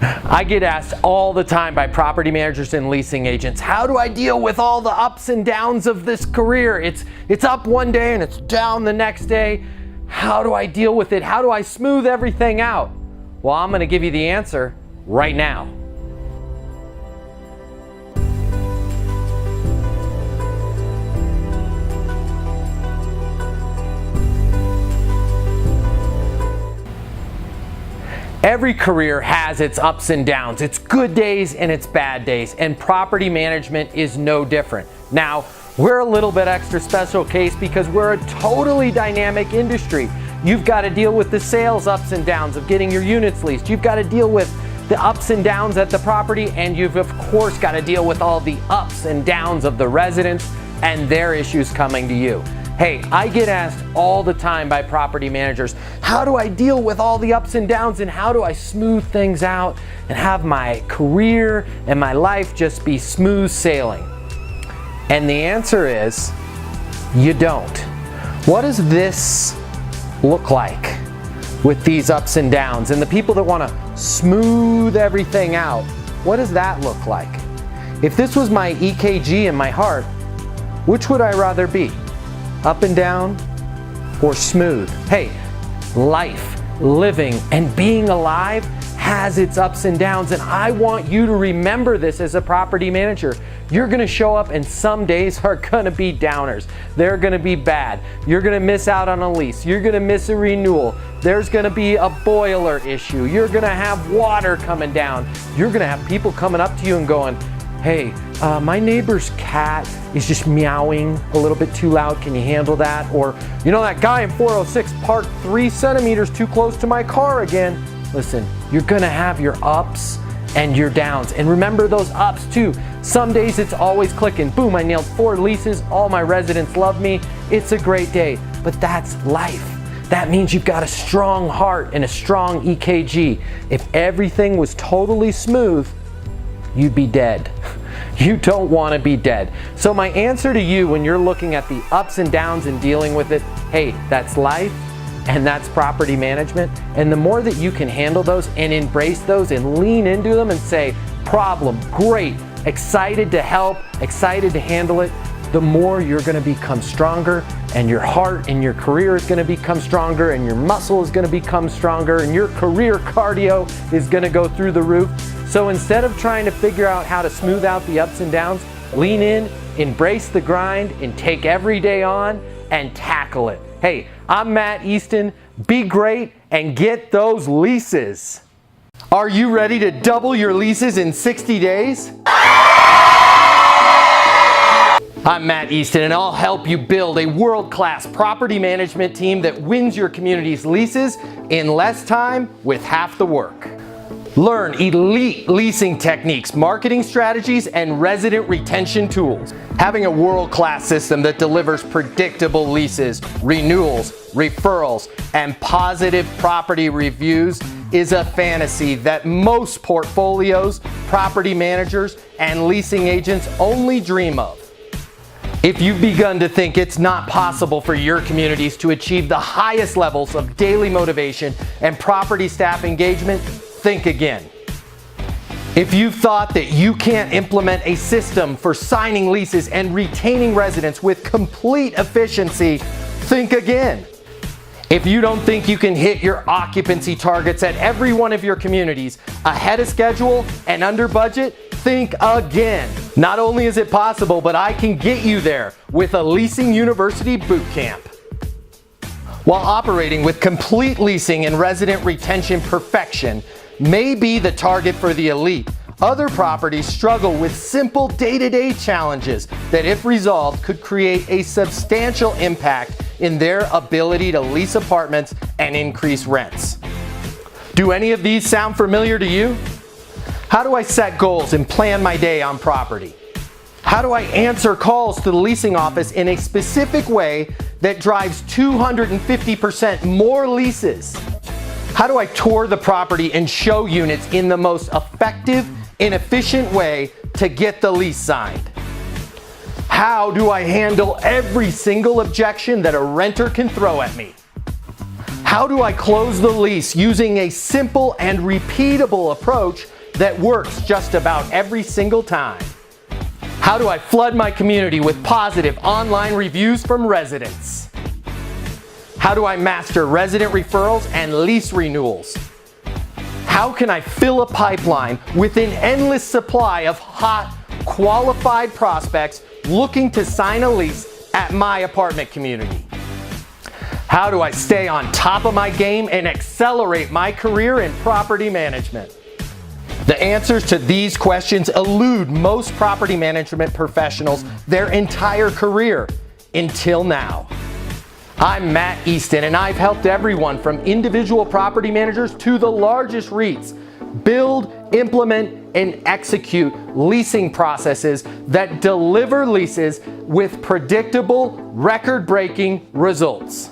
I get asked all the time by property managers and leasing agents, how do I deal with all the ups and downs of this career? It's up one day and it's down the next day. How do I deal with it? How do I smooth everything out? Well, I'm going to give you the answer right now. Every career has its ups and downs, its good days and its bad days, and property management is no different. Now, we're a little bit extra special case because we're a totally dynamic industry. You've got to deal with the sales ups and downs of getting your units leased. You've got to deal with the ups and downs at the property, and you've of course got to deal with all the ups and downs of the residents and their issues coming to you. Hey, I get asked all the time by property managers, how do I deal with all the ups and downs and how do I smooth things out and have my career and my life just be smooth sailing? And the answer is, you don't. What does this look like with these ups and downs? And the people that want to smooth everything out, what does that look like? If this was my EKG in my heart, which would I rather be? Up and down or smooth? Hey, life, living, and being alive has its ups and downs, and I want you to remember this as a property manager. You're gonna show up and some days are gonna be downers. They're gonna be bad. You're gonna miss out on a lease. You're gonna miss a renewal. There's gonna be a boiler issue. You're gonna have water coming down. You're gonna have people coming up to you and going, hey, my neighbor's cat is just meowing a little bit too loud. Can you handle that? Or, you know, that guy in 406 parked 3 centimeters too close to my car again. Listen, you're gonna have your ups and your downs. And remember those ups too. Some days it's always clicking. Boom, I nailed 4 leases. All my residents love me. It's a great day. But that's life. That means you've got a strong heart and a strong EKG. If everything was totally smooth, you'd be dead. You don't want to be dead. So my answer to you when you're looking at the ups and downs and dealing with it, hey, that's life and that's property management. And the more that you can handle those and embrace those and lean into them and say, problem, great, excited to help, excited to handle it, the more you're going to become stronger, and your heart and your career is going to become stronger, and your muscle is going to become stronger, and your career cardio is going to go through the roof. So instead of trying to figure out how to smooth out the ups and downs, lean in, embrace the grind, and take every day on and tackle it. Hey, I'm Matt Easton. Be great and get those leases. Are you ready to double your leases in 60 days? I'm Matt Easton, and I'll help you build a world-class property management team that wins your community's leases in less time with half the work. Learn elite leasing techniques, marketing strategies, and resident retention tools. Having a world-class system that delivers predictable leases, renewals, referrals, and positive property reviews is a fantasy that most portfolios, property managers, and leasing agents only dream of. If you've begun to think it's not possible for your communities to achieve the highest levels of daily motivation and property staff engagement, think again. If you've thought that you can't implement a system for signing leases and retaining residents with complete efficiency, think again. If you don't think you can hit your occupancy targets at every one of your communities ahead of schedule and under budget, think again. Not only is it possible, but I can get you there with a Leasing University boot camp. While operating with complete leasing and resident retention perfection may be the target for the elite, other properties struggle with simple day-to-day challenges that, if resolved, could create a substantial impact in their ability to lease apartments and increase rents. Do any of these sound familiar to you? How do I set goals and plan my day on property? How do I answer calls to the leasing office in a specific way that drives 250% more leases? How do I tour the property and show units in the most effective and efficient way to get the lease signed? How do I handle every single objection that a renter can throw at me? How do I close the lease using a simple and repeatable approach that works just about every single time? How do I flood my community with positive online reviews from residents? How do I master resident referrals and lease renewals? How can I fill a pipeline with an endless supply of hot, qualified prospects looking to sign a lease at my apartment community? How do I stay on top of my game and accelerate my career in property management? The answers to these questions elude most property management professionals their entire career until now. I'm Matt Easton, and I've helped everyone from individual property managers to the largest REITs build, implement, and execute leasing processes that deliver leases with predictable, record-breaking results.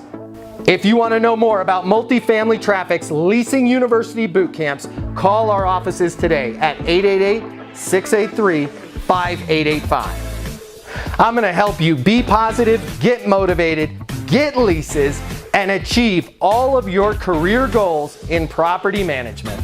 If you want to know more about Multifamily Traffic's Leasing University boot camps, call our offices today at 888-683-5885. I'm going to help you be positive, get motivated, get leases, and achieve all of your career goals in property management.